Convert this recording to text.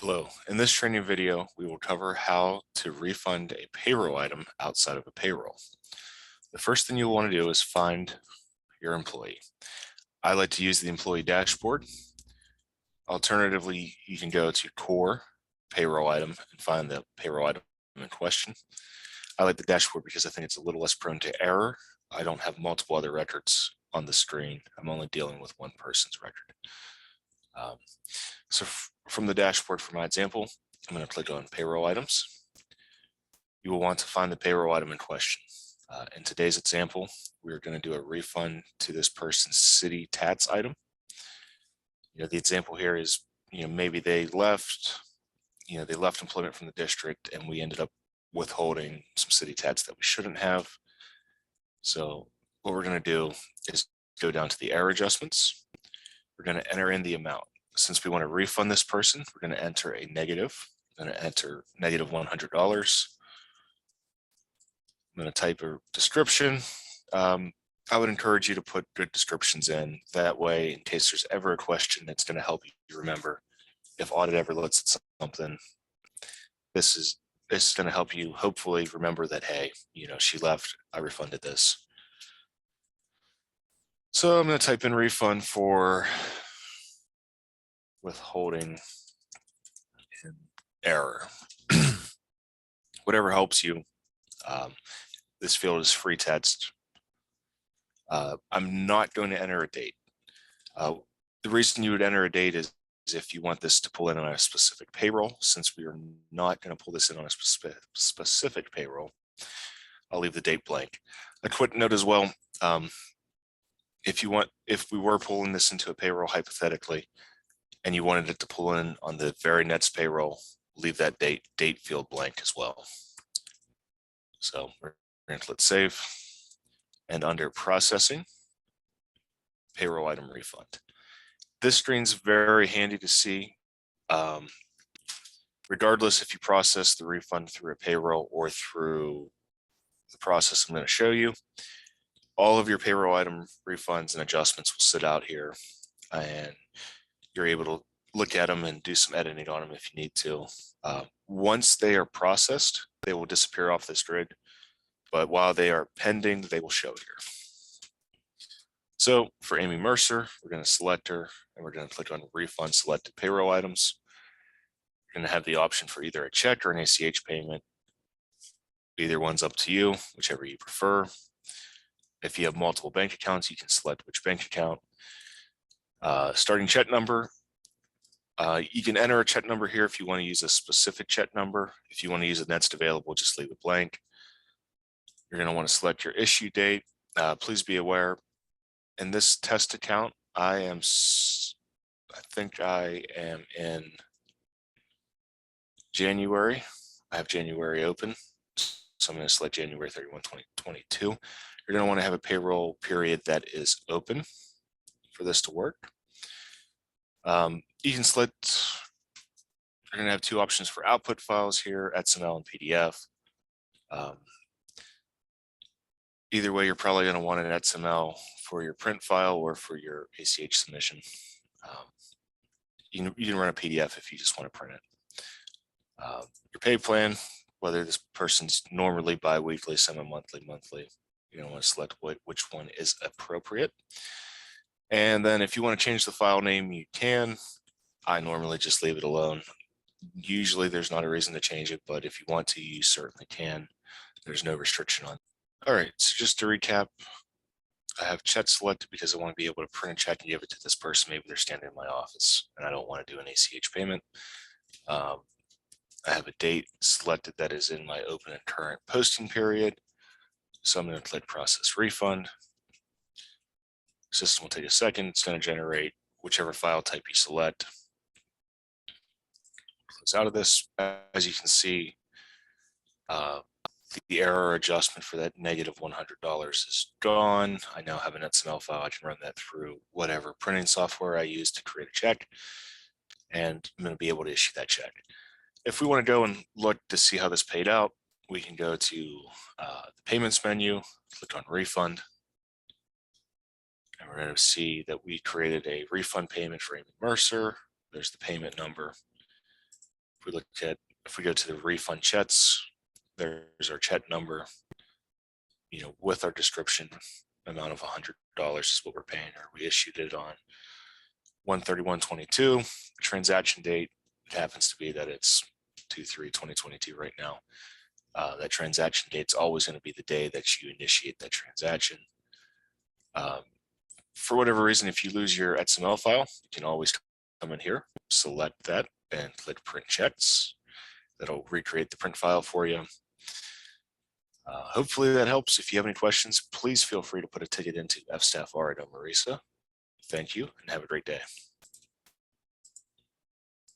Hello, in this training video, we will cover how to refund a payroll item outside of a payroll. The first thing you'll want to do is find your employee. I like to use the employee dashboard. Alternatively, you can go to core payroll item and find the payroll item in question. I like the dashboard because I think it's a little less prone to error. I don't have multiple other records on the screen. I'm only dealing with one person's record. So from the dashboard for my example, I'm going to click on payroll items. You will want to find the payroll item in question. In today's example, we're going to do a refund to this person's city tax item. The example here is, maybe they left employment from the district and we ended up withholding some city tax that we shouldn't have. So what we're going to do is go down to the error adjustments. We're going to enter in the amount. Since we want to refund this person, we're going to enter a negative. I'm going to enter negative $100. I'm going to type a description. I would encourage you to put good descriptions in. That way, in case there's ever a question that's going to help you remember, if audit ever looks at something, this is going to help you hopefully remember that, hey, she left, I refunded this. So I'm going to type in refund for withholding in error. Whatever helps you. This field is free text. I'm not going to enter a date. The reason you would enter a date is if you want this to pull in on a specific payroll. Since we are not going to pull this in on a specific payroll, I'll leave the date blank. A quick note as well, if we were pulling this into a payroll hypothetically, and you wanted it to pull in on the very next payroll, leave that date field blank as well. So we're going to click save, and under processing, payroll item refund. This screen's very handy to see. Regardless if you process the refund through a payroll or through the process I'm going to show you, all of your payroll item refunds and adjustments will sit out here, and you're able to look at them and do some editing on them if you need to. Once they are processed, they will disappear off this grid, but while they are pending, they will show here. So for Amy Mercer, we're going to select her and we're going to click on refund selected payroll items. You're going to have the option for either a check or an ACH payment. Either one's up to you, whichever you prefer. If you have multiple bank accounts, you can select which bank account. Starting check number. You can enter a check number here if you want to use a specific check number. If you want to use a next available, just leave it blank. You're going to want to select your issue date. Please be aware, in this test account, I think I am in January. I have January open. So I'm going to select January 31, 2022. You're going to want to have a payroll period that is open for this to work. You can select, you're going to have two options for output files here, XML and PDF. Either way, you're probably going to want an XML for your print file or for your ACH submission. You can run a PDF if you just want to print it. Your pay plan, whether this person's normally bi-weekly, semi-monthly, monthly, you're going to want to select which one is appropriate. And then if you want to change the file name, you can. I normally just leave it alone. Usually there's not a reason to change it, but if you want to, you certainly can. There's no restriction on it. All right, so just to recap, I have check selected because I want to be able to print a check and give it to this person. Maybe they're standing in my office and I don't want to do an ACH payment. I have a date selected that is in my open and current posting period. So I'm going to click process refund. System will take a second. It's going to generate whichever file type you select. Close out of this. As you can see, the error adjustment for that negative $100 is gone. I now have an XML file. I can run that through whatever printing software I use to create a check, and I'm going to be able to issue that check. If we want to go and look to see how this paid out, we can go to the payments menu, click on refund, and we're going to see that we created a refund payment for Amy Mercer. There's the payment number. if we go to the refund checks, there's our check number, with our description amount of $100 is what we're paying, or we issued it on 1/31/22. Transaction date, it happens to be that it's 2/3/2022 right now. That transaction date is always going to be the day that you initiate that transaction. For whatever reason, if you lose your XML file, you can always come in here, select that, and click print checks. That'll recreate the print file for you. Hopefully that helps. If you have any questions, please feel free to put a ticket into fstaffr@OME-RESA. Thank you and have a great day.